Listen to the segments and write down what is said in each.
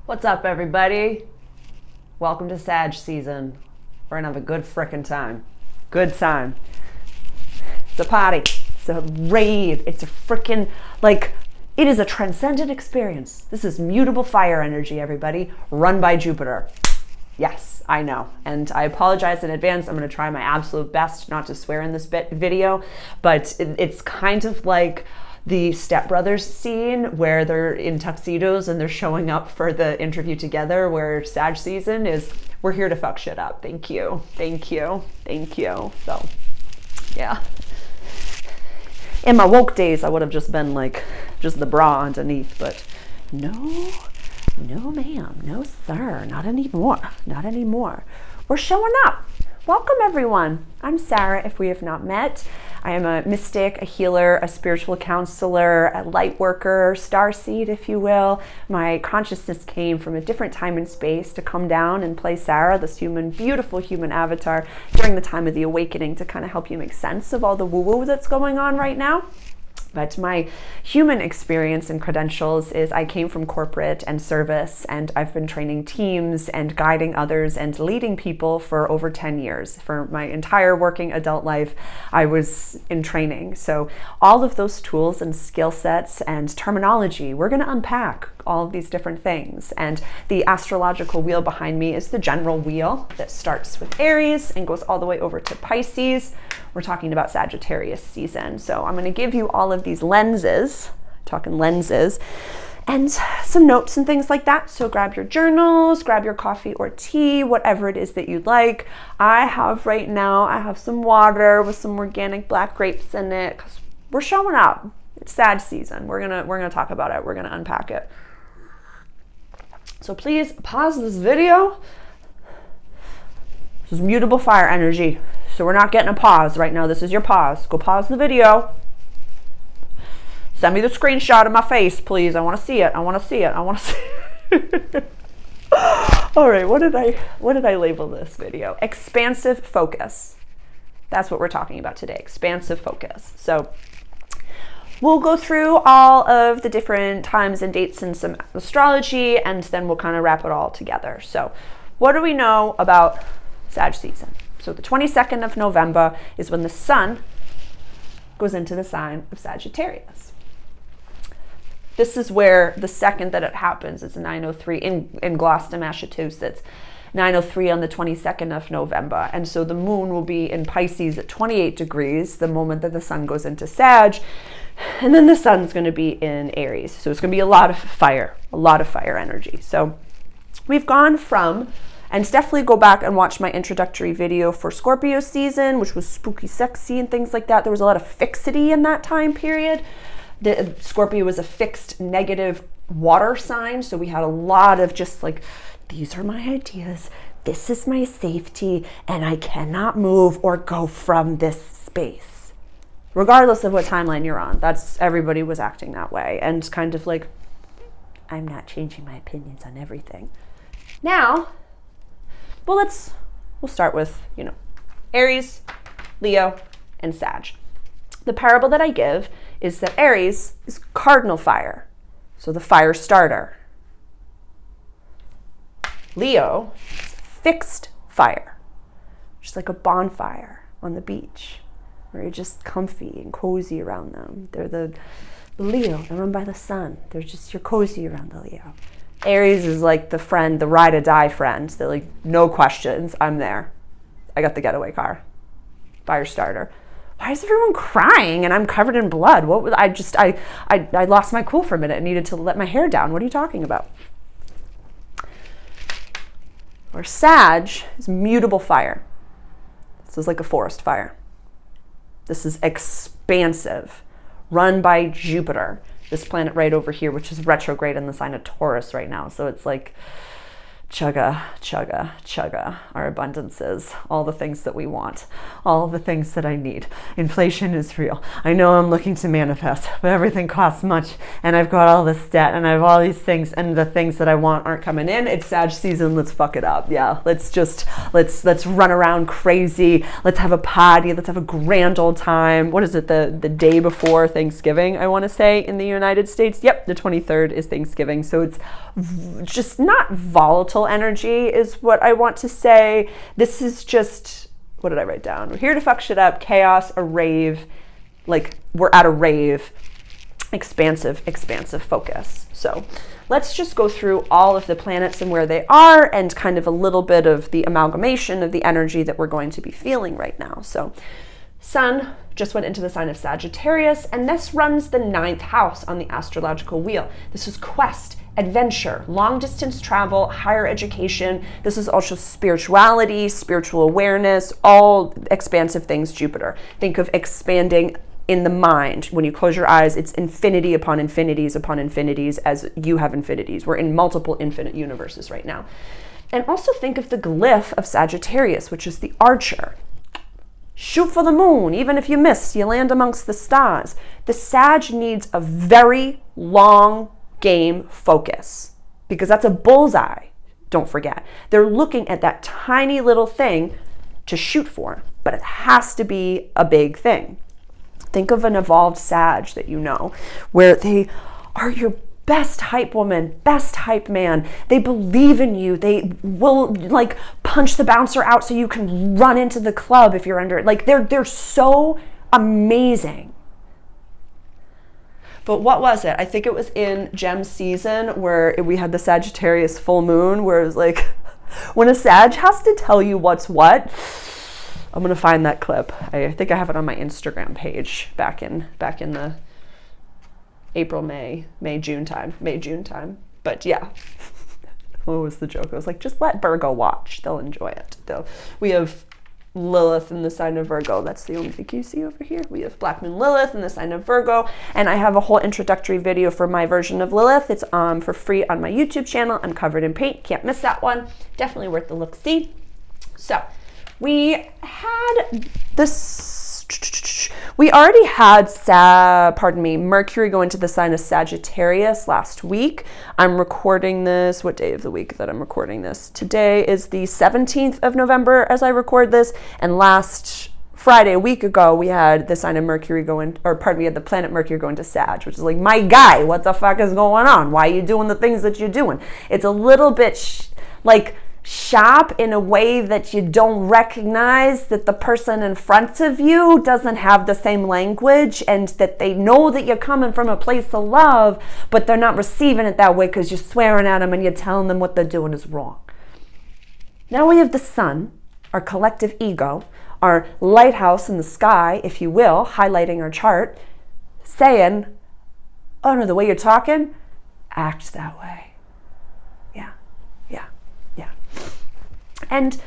What's up, everybody? Welcome to Sag season. We're gonna have a good frickin' time. Good time. It's a party. It's a rave. It's a frickin' it is a transcendent experience. This is mutable fire energy, everybody, run by Jupiter. Yes, I know. And I apologize in advance. I'm going to try my absolute best not to swear in this video, but it's kind of like the Step Brothers scene where they're in tuxedos and they're showing up for the interview together, where Sag season is, we're here to fuck shit up. Thank you. Thank you. Thank you. So, yeah. In my woke days, I would have just been like, just the bra underneath, but no ma'am, no sir, not anymore, not anymore. We're showing up. Welcome everyone. I'm Sarah, if we have not met. I am a mystic, a healer, a spiritual counselor, a light worker, starseed, if you will. My consciousness came from a different time and space to come down and play Sarah, this beautiful human avatar, during the time of the awakening, to kind of help you make sense of all the woo-woo that's going on right now. But my human experience and credentials is I came from corporate and service, and I've been training teams and guiding others and leading people for over 10 years. For my entire working adult life, I was in training. So all of those tools and skill sets and terminology, we're going to unpack all of these different things. And the astrological wheel behind me is the general wheel that starts with Aries and goes all the way over to Pisces. We're talking about Sagittarius season. So I'm going to give you all of these lenses, talking lenses, and some notes and things like that. So grab your journals, grab your coffee or tea, whatever it is that you'd like. I have some water with some organic black grapes in it, because we're showing up. It's Sag season. We're gonna talk about it. We're gonna unpack it. So please pause this video. This is mutable fire energy. So we're not getting a pause right now. This is your pause. Go pause the video. Send me the screenshot of my face, please. I want to see it. I want to see it. I want to see it. All right, what did I label this video? Expansive focus. That's what we're talking about today. Expansive focus. So we'll go through all of the different times and dates and some astrology, and then we'll kind of wrap it all together. So what do we know about Sag season? So the 22nd of November is when the sun goes into the sign of Sagittarius. This is where the second that it happens, it's 9:03 in Gloucester, Massachusetts, 9:03 on the 22nd of November. And so the moon will be in Pisces at 28 degrees the moment that the sun goes into Sag. And then the sun's going to be in Aries. So it's going to be a lot of fire energy. So we've gone from, and definitely go back and watch my introductory video for Scorpio season, which was spooky sexy and things like that. There was a lot of fixity in that time period. The Scorpio was a fixed negative water sign. So we had a lot of just like, these are my ideas. This is my safety, and I cannot move or go from this space. Regardless of what timeline you're on, everybody was acting that way. And kind of like, I'm not changing my opinions on everything. Now, well, we'll start with, Aries, Leo, and Sag. The parable that I give is that Aries is cardinal fire, so the fire starter. Leo is fixed fire, just like a bonfire on the beach, where you're just comfy and cozy around them. They're the Leo, they're run by the sun. You're cozy around the Leo. Aries is like the friend, the ride or die friend. They're like, no questions, I'm there. I got the getaway car. Fire starter. Why is everyone crying and I'm covered in blood? I lost my cool for a minute and needed to let my hair down. What are you talking about? Or Sag is mutable fire. This is like a forest fire. This is expansive, run by Jupiter. This planet right over here, which is retrograde in the sign of Taurus right now. So it's like chugga, chugga, chugga, our abundances, all the things that we want, all the things that I need. Inflation is real. I know I'm looking to manifest, but everything costs much, and I've got all this debt, and I have all these things, and the things that I want aren't coming in. It's Sag season. Let's fuck it up. Yeah, let's run around crazy. Let's have a party. Let's have a grand old time. What is it? The day before Thanksgiving, I want to say, in the United States. Yep, the 23rd is Thanksgiving. So it's just not volatile energy is what I want to say. This is just, what did I write down? We're here to fuck shit up, chaos, a rave, like we're at a rave, expansive focus. So let's just go through all of the planets and where they are and kind of a little bit of the amalgamation of the energy that we're going to be feeling right now. So Sun just went into the sign of Sagittarius, and this runs the 9th house on the astrological wheel. This is quest, adventure, long distance travel, higher education. This is also spirituality, spiritual awareness, all expansive things, Jupiter. Think of expanding in the mind. When you close your eyes, it's infinity upon infinities upon infinities as you have infinities. We're in multiple infinite universes right now. And also think of the glyph of Sagittarius, which is the archer. Shoot for the moon. Even if you miss, you land amongst the stars. The Sag needs a very long game focus because that's a bullseye. Don't forget. They're looking at that tiny little thing to shoot for, but it has to be a big thing. Think of an evolved Sag that you know, where they are your best hype woman, best hype man. They believe in you. They will like punch the bouncer out so you can run into the club if you're under it. Like they're so amazing. But what was it? I think it was in Gem season where we had the Sagittarius full moon, where it was like, when a Sag has to tell you what's what. I'm gonna find that clip. I think I have it on my Instagram page back in the April, May, June time. But yeah, what was the joke? I was like, just let Virgo watch. They'll enjoy it. We have Lilith in the sign of Virgo. That's the only thing you see over here. We have Black Moon Lilith in the sign of Virgo. And I have a whole introductory video for my version of Lilith. It's for free on my YouTube channel. I'm covered in paint. Can't miss that one. Definitely worth the look-see. So we had this. We already had Mercury go into the sign of Sagittarius last week. I'm recording this, what day of the week that I'm recording this? Today is the 17th of November as I record this, and last Friday, a week ago, we had the sign of Mercury we had the planet Mercury go into Sag, which is like, my guy, what the fuck is going on? Why are you doing the things that you're doing? It's a little bit sharp in a way that you don't recognize that the person in front of you doesn't have the same language, and that they know that you're coming from a place of love, but they're not receiving it that way because you're swearing at them and you're telling them what they're doing is wrong. Now we have the sun, our collective ego, our lighthouse in the sky, if you will, highlighting our chart, saying, oh no, the way you're talking, act that way. And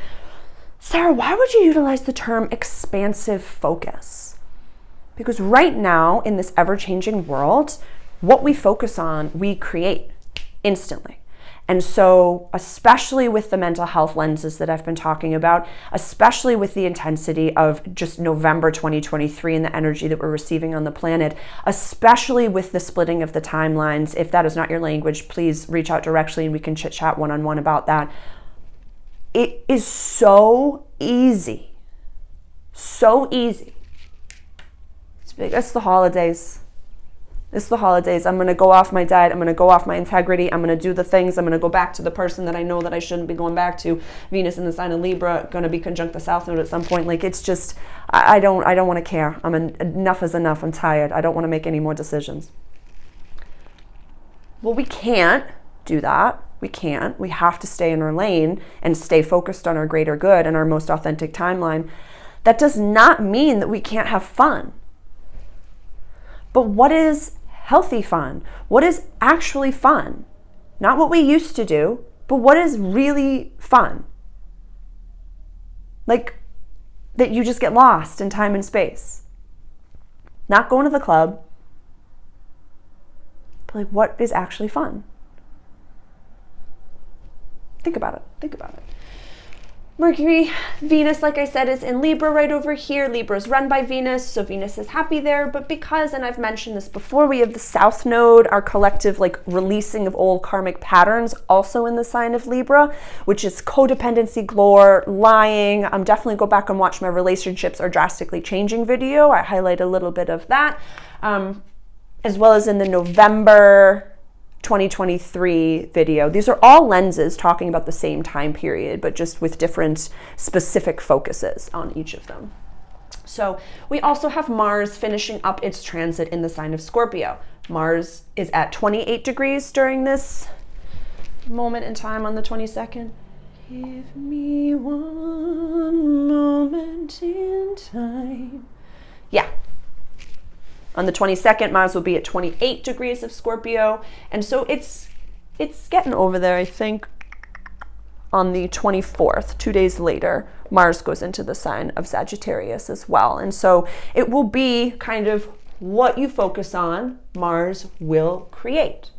Sarah, why would you utilize the term expansive focus? Because right now in this ever-changing world, what we focus on, we create instantly. And so, especially with the mental health lenses that I've been talking about, especially with the intensity of just November 2023 and the energy that we're receiving on the planet, especially with the splitting of the timelines, if that is not your language, please reach out directly and we can chit-chat one-on-one about that. It is so easy. So easy. It's the holidays. It's the holidays. I'm going to go off my diet. I'm going to go off my integrity. I'm going to do the things. I'm going to go back to the person that I know that I shouldn't be going back to. Venus in the sign of Libra, going to be conjunct the South Node at some point. Like, it's just, I don't want to care. Enough is enough. I'm tired. I don't want to make any more decisions. Well, we can't do that. We can't. We have to stay in our lane and stay focused on our greater good and our most authentic timeline. That does not mean that we can't have fun. But what is healthy fun? What is actually fun? Not what we used to do, but what is really fun? Like that you just get lost in time and space. Not going to the club, but like what is actually fun? Think about it. Think about it. Mercury, Venus, like I said, is in Libra right over here. Libra is run by Venus, so Venus is happy there. But because, and I've mentioned this before, we have the South Node, our collective like releasing of old karmic patterns, also in the sign of Libra, which is codependency galore, lying. Definitely go back and watch my relationships are drastically changing video. I highlight a little bit of that, as well as in the November 2023 video. These are all lenses talking about the same time period, but just with different specific focuses on each of them. So we also have Mars finishing up its transit in the sign of Scorpio. Mars is at 28 degrees during this moment in time on the 22nd. Give me one moment in time. Yeah. On the 22nd, Mars will be at 28 degrees of Scorpio. And so it's getting over there, I think. On the 24th, 2 days later, Mars goes into the sign of Sagittarius as well. And so it will be kind of what you focus on, Mars will create.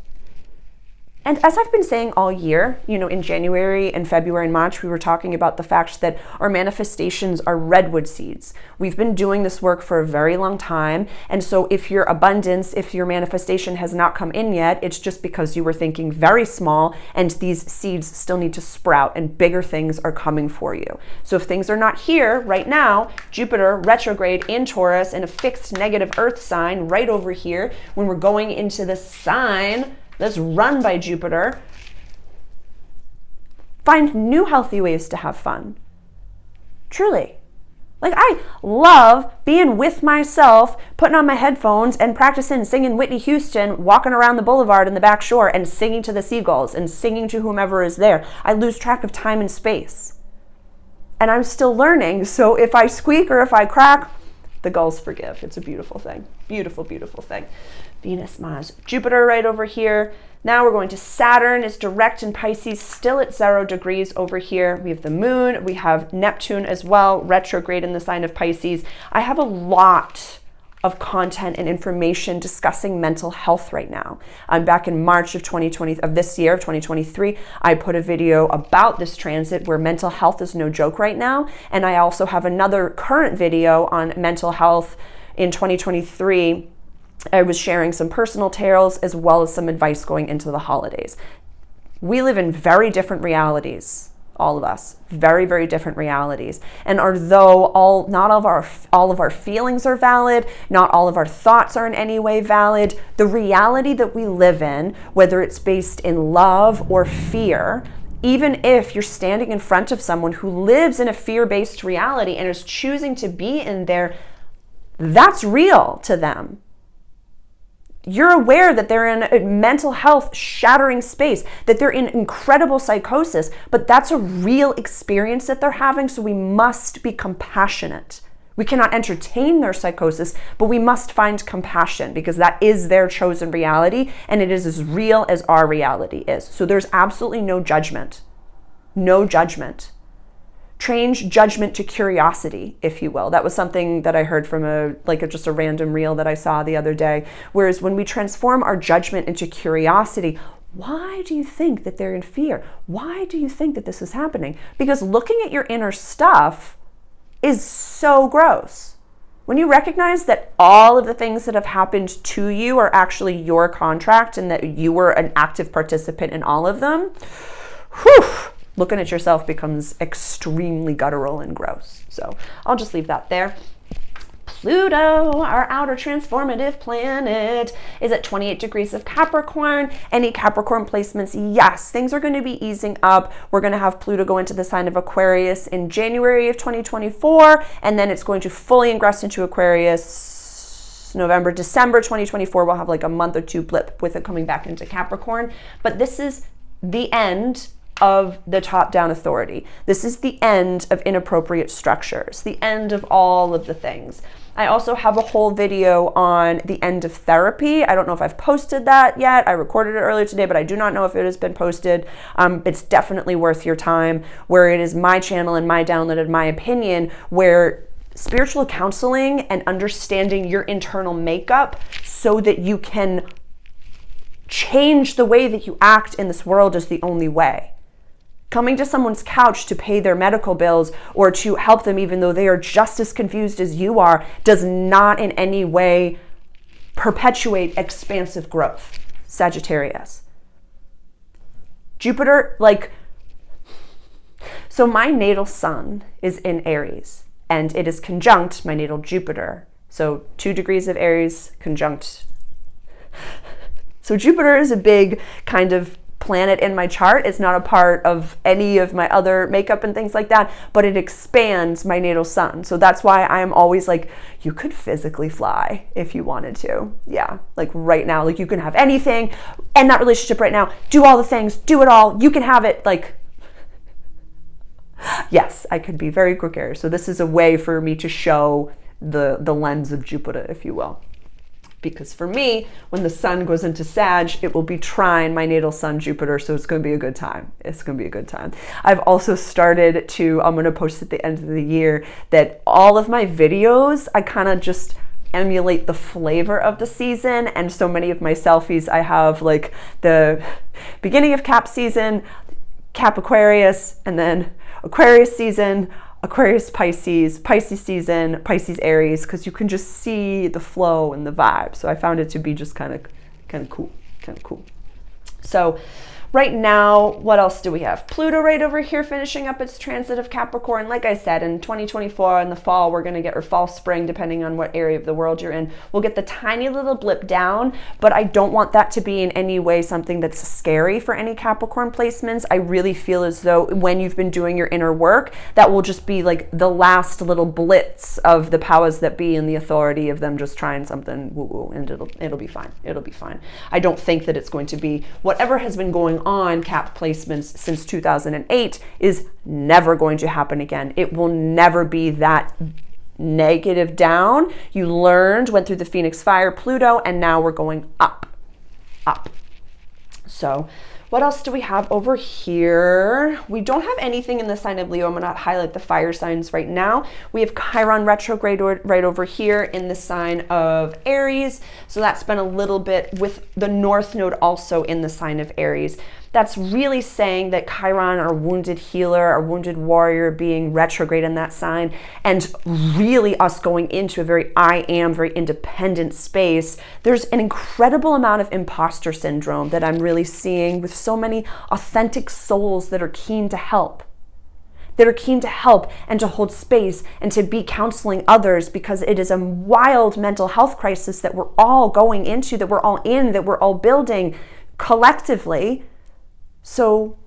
And as I've been saying all year, you know, in January and February and March, we were talking about the fact that our manifestations are redwood seeds. We've been doing this work for a very long time. And so if your abundance, if your manifestation has not come in yet, it's just because you were thinking very small and these seeds still need to sprout and bigger things are coming for you. So if things are not here right now, Jupiter retrograde in Taurus in a fixed negative earth sign right over here, when we're going into the sign that's run by Jupiter, find new healthy ways to have fun. Truly. Like, I love being with myself, putting on my headphones and practicing singing Whitney Houston, walking around the boulevard in the back shore and singing to the seagulls and singing to whomever is there. I lose track of time and space. And I'm still learning, so if I squeak or if I crack, the gulls forgive. It's a beautiful thing. Beautiful, beautiful thing. Venus, Mars, Jupiter right over here. Now we're going to Saturn. It's direct in Pisces, still at 0 degrees over here. We have the moon. We have Neptune as well, retrograde in the sign of Pisces. I have a lot of content and information discussing mental health right now. Back in March of 2020, of this year, of 2023, I put a video about this transit where mental health is no joke right now. And I also have another current video on mental health in 2023. I was sharing some personal tales as well as some advice going into the holidays. We live in very different realities, all of us, very, very different realities. And although not all of our feelings are valid, not all of our thoughts are in any way valid, the reality that we live in, whether it's based in love or fear, even if you're standing in front of someone who lives in a fear-based reality and is choosing to be in there, that's real to them. You're aware that they're in a mental health shattering space, that they're in incredible psychosis, but that's a real experience that they're having, so we must be compassionate. We cannot entertain their psychosis, but we must find compassion because that is their chosen reality and it is as real as our reality is. So there's absolutely no judgment. No judgment. Change judgment to curiosity, if you will. That was something that I heard from just a random reel that I saw the other day. Whereas when we transform our judgment into curiosity, why do you think that they're in fear? Why do you think that this is happening? Because looking at your inner stuff is so gross. When you recognize that all of the things that have happened to you are actually your contract and that you were an active participant in all of them, whew, looking at yourself becomes extremely guttural and gross. So I'll just leave that there. Pluto, our outer transformative planet, is at 28 degrees of Capricorn. Any Capricorn placements, yes, things are going to be easing up. We're going to have Pluto go into the sign of Aquarius in January of 2024, and then it's going to fully ingress into Aquarius November, December 2024. We'll have like a month or two blip with it coming back into Capricorn. But this is the end of the top-down authority. This is the end of inappropriate structures, the end of all of the things. I also have a whole video on the end of therapy. I don't know if I've posted that yet. I recorded it earlier today, but I do not know if it has been posted. It's definitely worth your time, where it is my channel and my download and my opinion, where spiritual counseling and understanding your internal makeup so that you can change the way that you act in this world is the only way. Coming to someone's couch to pay their medical bills or to help them even though they are just as confused as you are does not in any way perpetuate expansive growth. Sagittarius. Jupiter, so my natal sun is in Aries and it is conjunct my natal Jupiter. So 2 degrees of Aries conjunct. So Jupiter is a big kind of planet in my chart. It's not a part of any of my other makeup and things like that, but it expands my natal sun. So that's why I'm always like, you could physically fly if you wanted to. Yeah, like right now, like you can have anything, end that relationship right now, do all the things, do it all, you can have it. Like, yes, I could be very gregarious. So this is a way for me to show the lens of Jupiter, if you will. Because for me, when the sun goes into Sag, it will be trine my natal sun Jupiter, so it's going to be a good time. It's going to be a good time. I've also started to, I'm going to post at the end of the year, that all of my videos, I kind of just emulate the flavor of the season, and so many of my selfies, I have like the beginning of Cap season, Cap Aquarius, and then Aquarius season, Aquarius Pisces, Pisces season, Pisces Aries, because you can just see the flow and the vibe. So I found it to be just kind of cool. So right now, what else do we have? Pluto right over here finishing up its transit of Capricorn. Like I said, in 2024 in the fall, we're going to get, or fall, spring, depending on what area of the world you're in, we'll get the tiny little blip down, but I don't want that to be in any way something that's scary for any Capricorn placements. I really feel as though when you've been doing your inner work, that will just be like the last little blitz of the powers that be and the authority of them just trying something woo-woo, and it'll be fine. It'll be fine. I don't think that it's going to be whatever has been going on Cap placements since 2008 is never going to happen again. It will never be that negative down. You learned, went through the Phoenix Fire, Pluto, and now we're going up. So what else do we have over here? We don't have anything in the sign of Leo. I'm going to highlight the fire signs right now. We have Chiron retrograde right over here in the sign of Aries. So that's been a little bit with the North Node also in the sign of Aries. That's really saying that Chiron, our wounded healer, our wounded warrior, being retrograde in that sign, and really us going into a very I am, very independent space. There's an incredible amount of imposter syndrome that I'm really seeing with so many authentic souls that are keen to help. That are keen to help and to hold space and to be counseling others, because it is a wild mental health crisis that we're all going into, that we're all in, that we're all building collectively. So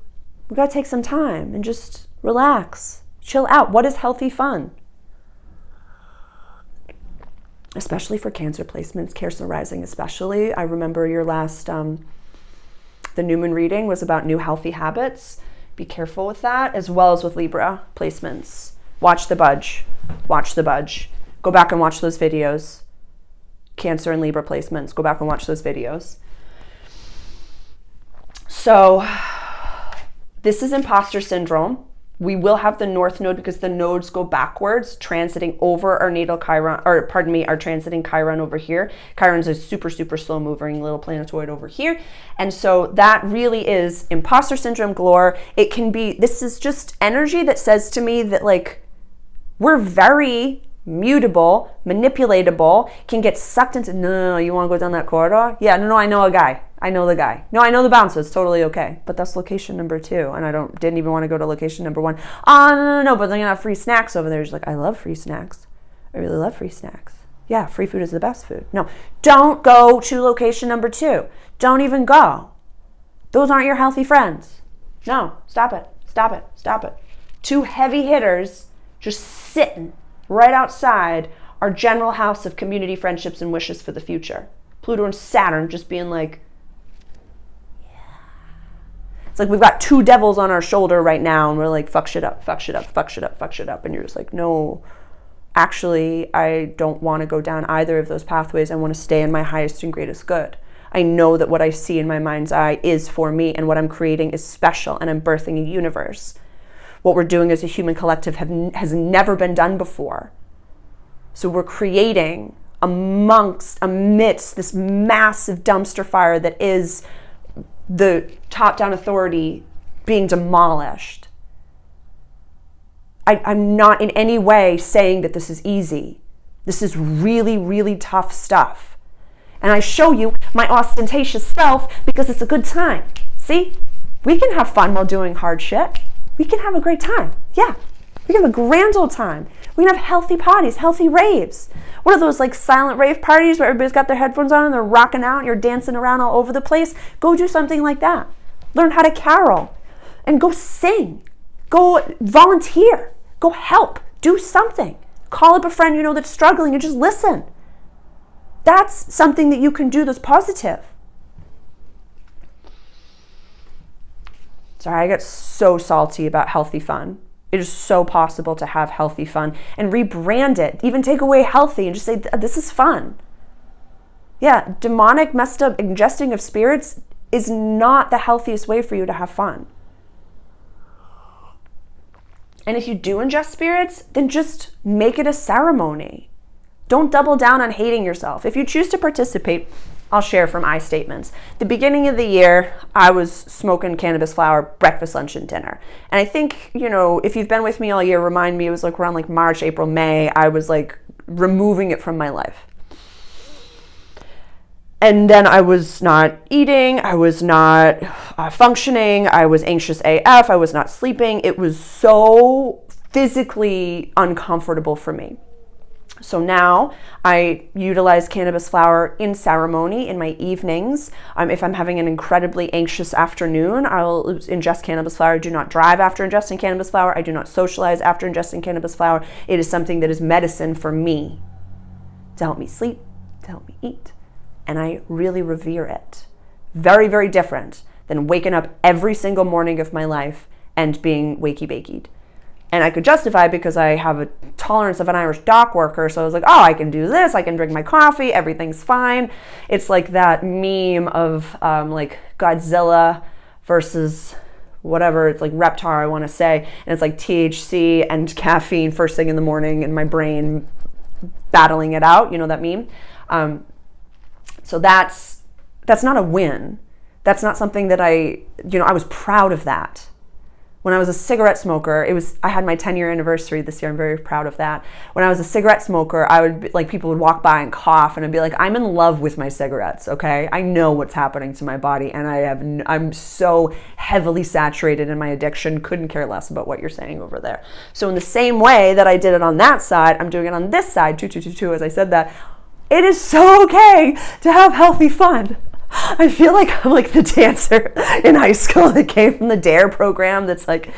we got to take some time and just relax, chill out. What is healthy fun? Especially for Cancer placements, Cancer rising especially. I remember your last, the new moon reading was about new healthy habits. Be careful with that, as well as with Libra placements. Watch the budge. Watch the budge. Go back and watch those videos. Cancer and Libra placements. Go back and watch those videos. So this is imposter syndrome. We will have the North Node because the nodes go backwards, transiting over our natal Chiron, or pardon me, our transiting Chiron over here. Chiron's a super, super slow moving little planetoid over here. And so that really is imposter syndrome galore. It can be, this is just energy that says to me that like, we're very mutable, manipulatable, can get sucked into, no, you want to go down that corridor? Yeah, no, I know a guy. I know the guy. No, I know the bouncer. It's totally okay. But that's location number 2. And I didn't even want to go to location number 1. Oh, no, but they're going to have free snacks over there. She's like, I love free snacks. I really love free snacks. Yeah, free food is the best food. No, don't go to location number 2. Don't even go. Those aren't your healthy friends. No, stop it. Stop it. Stop it. 2 heavy hitters just sitting right outside our general house of community, friendships, and wishes for the future. Pluto and Saturn just being like, it's like we've got 2 devils on our shoulder right now, and we're like, fuck shit up, fuck shit up, fuck shit up, fuck shit up. And you're just like, no, actually, I don't want to go down either of those pathways. I want to stay in my highest and greatest good. I know that what I see in my mind's eye is for me, and what I'm creating is special, and I'm birthing a universe. What we're doing as a human collective has never been done before. So we're creating amidst this massive dumpster fire that is the top-down authority being demolished. I'm not in any way saying that this is easy. This is really, really tough stuff. And I show you my ostentatious self because it's a good time. See? We can have fun while doing hard shit. We can have a great time. Yeah. We can have a grand old time. We can have healthy parties, healthy raves. What are those like silent rave parties where everybody's got their headphones on and they're rocking out and you're dancing around all over the place? Go do something like that. Learn how to carol and go sing. Go volunteer. Go help. Do something. Call up a friend you know that's struggling and just listen. That's something that you can do that's positive. Sorry, I get so salty about healthy fun. It is so possible to have healthy fun and rebrand it. Even take away healthy and just say, this is fun. Yeah, demonic, messed up ingesting of spirits is not the healthiest way for you to have fun. And if you do ingest spirits, then just make it a ceremony. Don't double down on hating yourself. If you choose to participate, I'll share from I statements. The beginning of the year, I was smoking cannabis flower breakfast, lunch, and dinner. And I think, if you've been with me all year, remind me, it was like around like March, April, May, I was like removing it from my life. And then I was not eating, I was not functioning, I was anxious AF, I was not sleeping. It was so physically uncomfortable for me. So now I utilize cannabis flower in ceremony in my evenings. If I'm having an incredibly anxious afternoon, I'll ingest cannabis flower. I do not drive after ingesting cannabis flower. I do not socialize after ingesting cannabis flower. It is something that is medicine for me to help me sleep, to help me eat. And I really revere it. Very, very different than waking up every single morning of my life and being wakey-bakeyed. And I could justify because I have a tolerance of an Irish dock worker. So I was like, I can do this. I can drink my coffee. Everything's fine. It's like that meme of like Godzilla versus whatever. It's like Reptar, I want to say. And it's like THC and caffeine first thing in the morning in my brain battling it out. You know that meme? So that's not a win. That's not something that I was proud of that. When I was a cigarette smoker, I had my 10-year anniversary this year. I'm very proud of that. When I was a cigarette smoker, I would people would walk by and cough, and I'd be like, I'm in love with my cigarettes, okay? I know what's happening to my body, and I'm so heavily saturated in my addiction, couldn't care less about what you're saying over there. So in the same way that I did it on that side, I'm doing it on this side, 2, as I said that. It is so okay to have healthy fun. I feel like I'm like the dancer in high school that came from the DARE program that's like,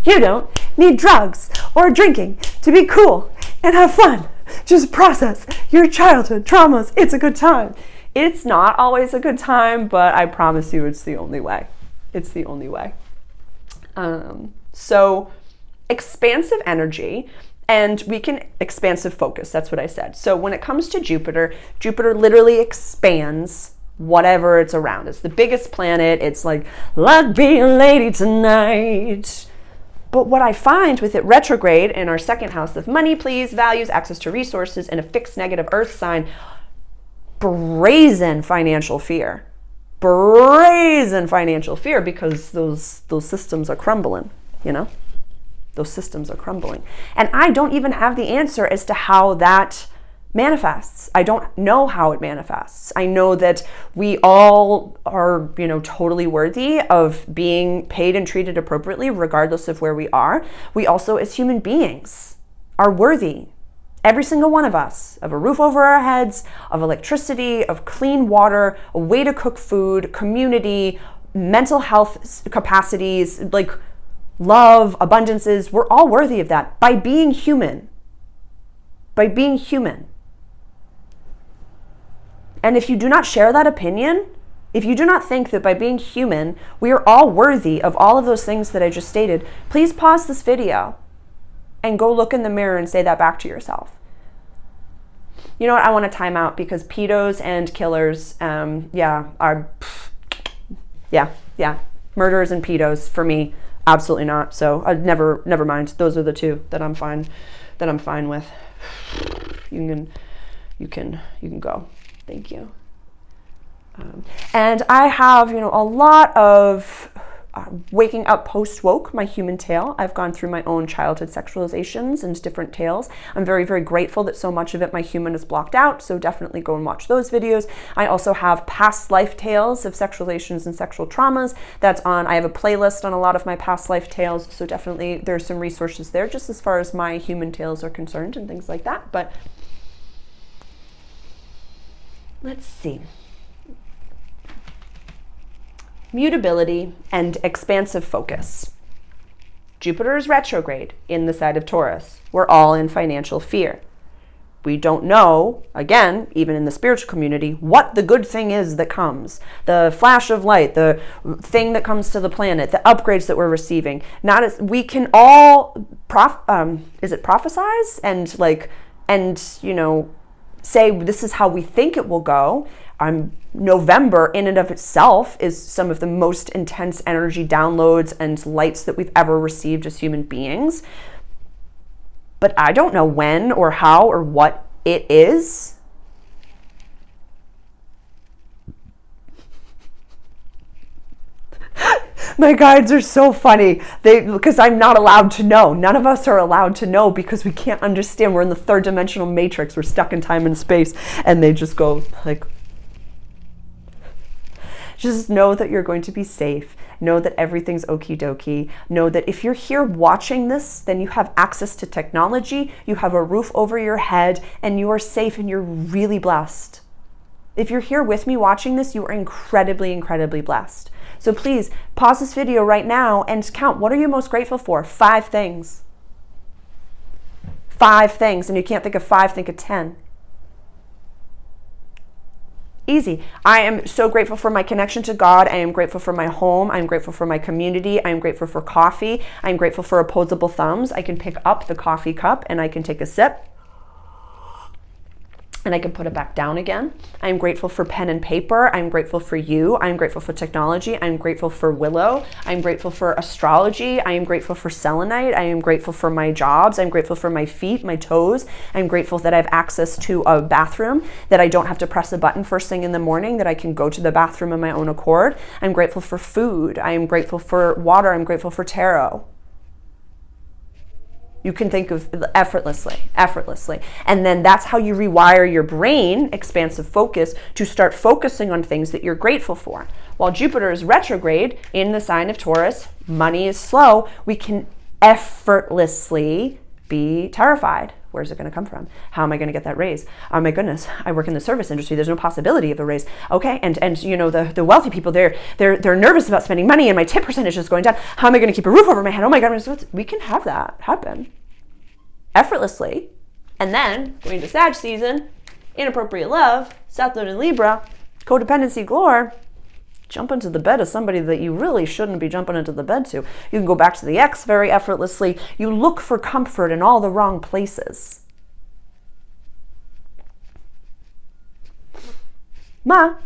you don't need drugs or drinking to be cool and have fun. Just process your childhood traumas. It's a good time. It's not always a good time, but I promise you it's the only way. It's the only way. So expansive energy, and we can expansive focus. That's what I said. So when it comes to Jupiter, Jupiter literally expands whatever it's around. It's the biggest planet. It's like being a lady tonight. But what I find with it retrograde in our second house of money, please, values, access to resources, and a fixed negative earth sign, brazen financial fear. Brazen financial fear, because those systems are crumbling, Those systems are crumbling. And I don't even have the answer as to how that manifests. I don't know how it manifests. I know that we all are, totally worthy of being paid and treated appropriately, regardless of where we are. We also, as human beings, are worthy. Every single one of us, of a roof over our heads, of electricity, of clean water, a way to cook food, community, mental health capacities, like love, abundances. We're all worthy of that by being human. By being human. And if you do not share that opinion, if you do not think that by being human, we are all worthy of all of those things that I just stated, please pause this video and go look in the mirror and say that back to yourself. You know what? I want to time out because pedos and killers, murderers and pedos for me, absolutely not. So never mind. Those are the two that I'm fine with. You can go. Thank you. And I have, a lot of waking up post-woke, my human tale. I've gone through my own childhood sexualizations and different tales. I'm very, very grateful that so much of it my human is blocked out, so definitely go and watch those videos. I also have past life tales of sexualizations and sexual traumas. I have a playlist on a lot of my past life tales, so definitely there's some resources there just as far as my human tales are concerned and things like that. But let's see. Mutability and expansive focus. Jupiter is retrograde in the sign of Taurus. We're all in financial fear. We don't know, again, even in the spiritual community, what the good thing is that comes. The flash of light, the thing that comes to the planet, the upgrades that we're receiving. We can all prophesize and say this is how we think it will go. November in and of itself is some of the most intense energy downloads and lights that we've ever received as human beings. But I don't know when or how or what it is. My guides are so funny. Because I'm not allowed to know. None of us are allowed to know because we can't understand. We're in the third dimensional matrix. We're stuck in time and space. And they just go like, just know that you're going to be safe. Know that everything's okie dokie. Know that if you're here watching this, then you have access to technology, you have a roof over your head, and you are safe and you're really blessed. If you're here with me watching this, you are incredibly, incredibly blessed. So please pause this video right now and count. What are you most grateful for? 5 things. 5 things. And you can't think of 5, think of 10. Easy. I am so grateful for my connection to God. I am grateful for my home. I'm grateful for my community. I'm grateful for coffee. I'm grateful for opposable thumbs. I can pick up the coffee cup and I can take a sip. And I can put it back down again. I'm grateful for pen and paper. I'm grateful for you. I'm grateful for technology. I'm grateful for Willow. I'm grateful for astrology. I am grateful for selenite. I am grateful for my jobs. I'm grateful for my feet, my toes. I'm grateful that I have access to a bathroom, that I don't have to press a button first thing in the morning, that I can go to the bathroom on my own accord. I'm grateful for food. I am grateful for water. I'm grateful for tarot. You can think of effortlessly. And then that's how you rewire your brain, expansive focus, to start focusing on things that you're grateful for. While Jupiter is retrograde in the sign of Taurus, money is slow, we can effortlessly be terrified. Where's it going to come from? How am I going to get that raise? Oh my goodness, I work in the service industry. There's no possibility of a raise. Okay, and the wealthy people, they're nervous about spending money, and my tip percentage is going down. How am I going to keep a roof over my head? Oh my God, we can have that happen effortlessly. And then going into Sag season, inappropriate love, South Node in Libra, codependency galore. Jump into the bed of somebody that you really shouldn't be jumping into the bed to. You can go back to the ex very effortlessly. You look for comfort in all the wrong places. The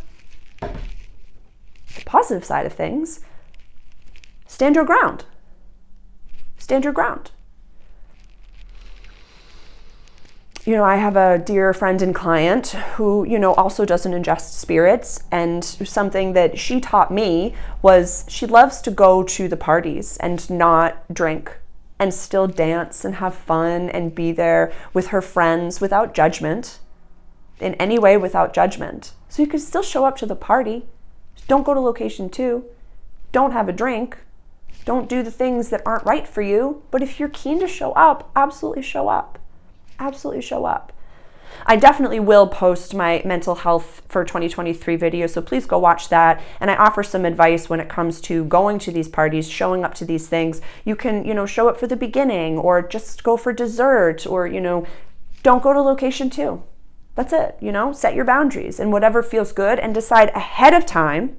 positive side of things, stand your ground. Stand your ground. I have a dear friend and client who, also doesn't ingest spirits. And something that she taught me was she loves to go to the parties and not drink and still dance and have fun and be there with her friends without judgment, in any way without judgment. So you can still show up to the party. Don't go to location 2. Don't have a drink. Don't do the things that aren't right for you. But if you're keen to show up, absolutely show up. Absolutely show up. I definitely will post my mental health for 2023 video, so please go watch that. And I offer some advice when it comes to going to these parties, showing up to these things. You can, show up for the beginning, or just go for dessert, or, don't go to location 2. That's it, set your boundaries and whatever feels good, and decide ahead of time,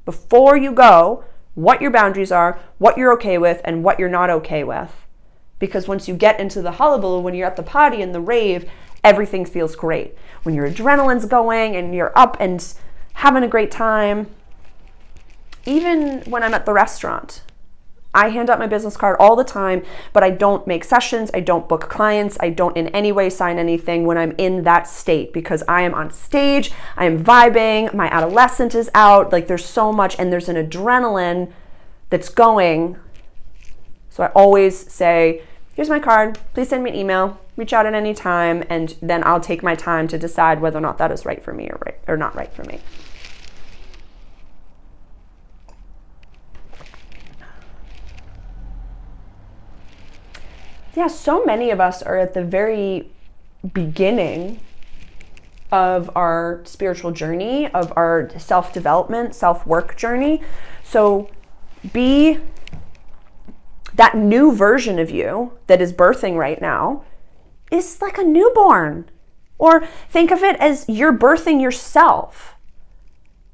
before you go, what your boundaries are, what you're okay with, and what you're not okay with. Because once you get into the hullabaloo, when you're at the party and the rave, everything feels great. When your adrenaline's going and you're up and having a great time. Even when I'm at the restaurant, I hand out my business card all the time, but I don't make sessions, I don't book clients, I don't in any way sign anything when I'm in that state, because I am on stage, I am vibing, my adolescent is out, there's so much, and there's an adrenaline that's going. So I always say, here's my card, please send me an email, reach out at any time, and then I'll take my time to decide whether or not that is right for me or not right for me. Yeah, so many of us are at the very beginning of our spiritual journey, of our self-development, self-work journey. So be that new version of you that is birthing right now is like a newborn. Or think of it as you're birthing yourself.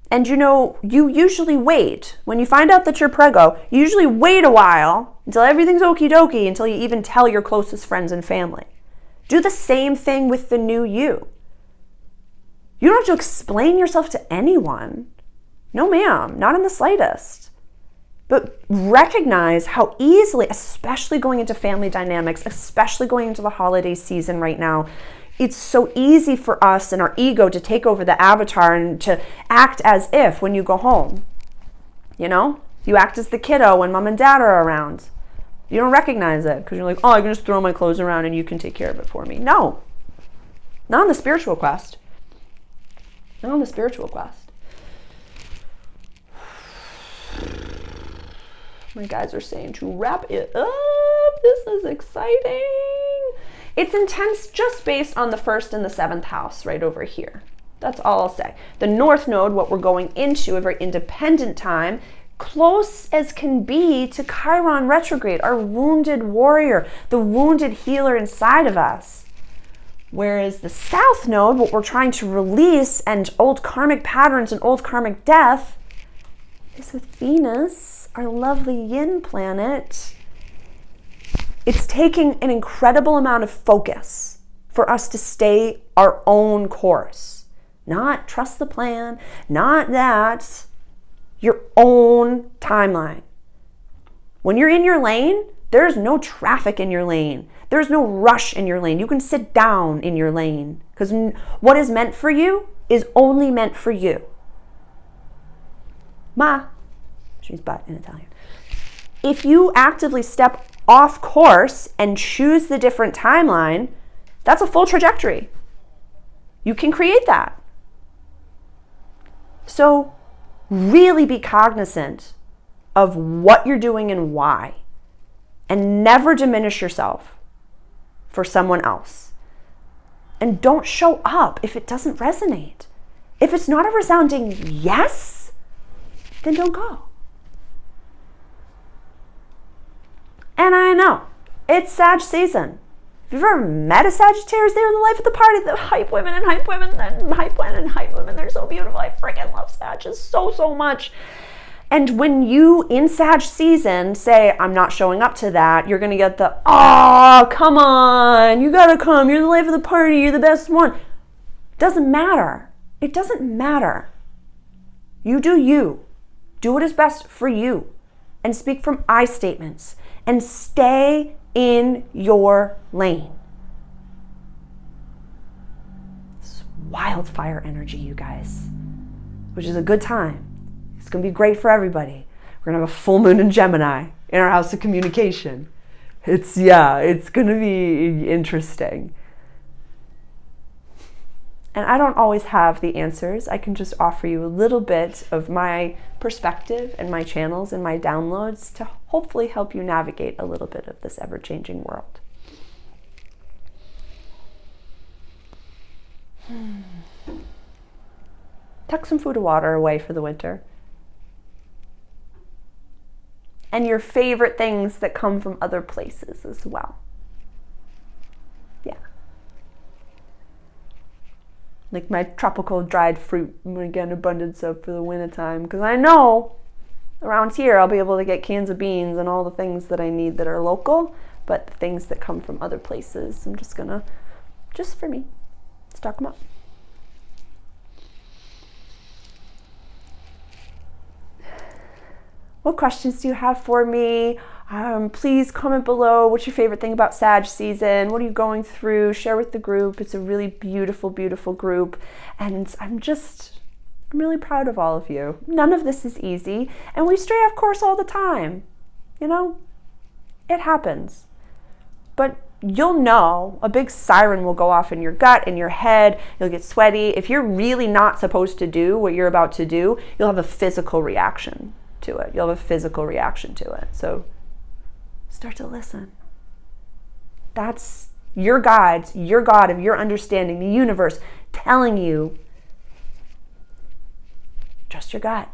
And you usually wait. When you find out that you're preggo, you usually wait a while until everything's okie dokie, until you even tell your closest friends and family. Do the same thing with the new you. You don't have to explain yourself to anyone. No, ma'am, not in the slightest. But recognize how easily, especially going into family dynamics, especially going into the holiday season right now, it's so easy for us and our ego to take over the avatar and to act as if when you go home. You act as the kiddo when mom and dad are around. You don't recognize it because you're like, oh, I can just throw my clothes around and you can take care of it for me. No, not on the spiritual quest. Not on the spiritual quest. My guys are saying to wrap it up. This is exciting. It's intense just based on the 1st and the 7th house right over here. That's all I'll say. The North Node, what we're going into, a very independent time, close as can be to Chiron retrograde, our wounded warrior, the wounded healer inside of us. Whereas the South Node, what we're trying to release, and old karmic patterns and old karmic death, is with Venus, our lovely yin planet. It's taking an incredible amount of focus for us to stay our own course. Not trust the plan, not that. Your own timeline. When you're in your lane, there's no traffic in your lane. There's no rush in your lane. You can sit down in your lane because what is meant for you is only meant for you. Ma, which means butt in Italian. If you actively step off course and choose the different timeline, that's a full trajectory. You can create that. So really be cognizant of what you're doing and why, and never diminish yourself for someone else. And don't show up if it doesn't resonate. If it's not a resounding yes, then don't go. And I know, it's Sag season. If you've ever met a Sagittarius, they're the life of the party. The hype women and hype women and hype women and hype women. They're so beautiful. I freaking love Sages so much. And when you, in Sag season, say, I'm not showing up to that, you're going to get the, oh, come on, you got to come. You're the life of the party. You're the best one. Doesn't matter. It doesn't matter. You do you. Do what is best for you. And speak from I statements. And stay in your lane. It's wildfire energy, you guys, which is a good time. It's going to be great for everybody. We're going to have a full moon in Gemini in our house of communication. It's going to be interesting. And I don't always have the answers. I can just offer you a little bit of my perspective and my channels and my downloads to hopefully help you navigate a little bit of this ever-changing world. Tuck some food or water away for the winter. And your favorite things that come from other places as well. Yeah. Like my tropical dried fruit, I'm going to get an abundance of for the winter time. Because I know around here I'll be able to get cans of beans and all the things that I need that are local. But the things that come from other places, I'm just going to, just for me, stock them up. What questions do you have for me? Please comment below. What's your favorite thing about Sag season? What are you going through? Share with the group. It's a really beautiful, beautiful group. And I'm just I'm really proud of all of you. None of this is easy, and we stray off course all the time. You know, it happens. But you'll know, a big siren will go off in your gut, in your head, you'll get sweaty. If you're really not supposed to do what you're about to do, you'll have a physical reaction to it. You'll have a physical reaction to it. So start to listen. That's your guides, your God of your understanding, the universe telling you, trust your gut.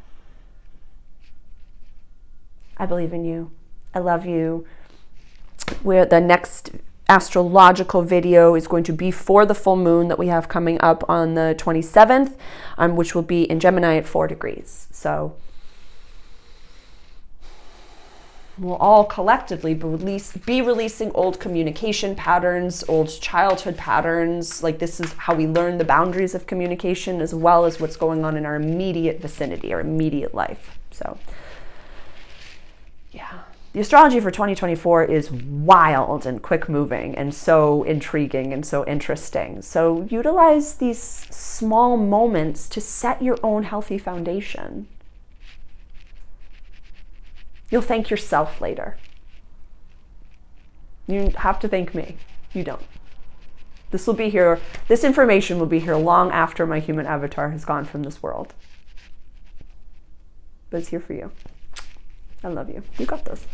I believe in you. I love you. Where the next astrological video is going to be for the full moon that we have coming up on the 27th, which will be in Gemini at 4 degrees. So we'll all collectively be releasing old communication patterns, old childhood patterns. Like, this is how we learn the boundaries of communication, as well as what's going on in our immediate vicinity, our immediate life. So yeah. The astrology for 2024 is wild and quick moving and so intriguing and so interesting. So utilize these small moments to set your own healthy foundation. You'll thank yourself later. You have to thank me. You don't. This will be here. This information will be here long after my human avatar has gone from this world. But it's here for you. I love you. You got this.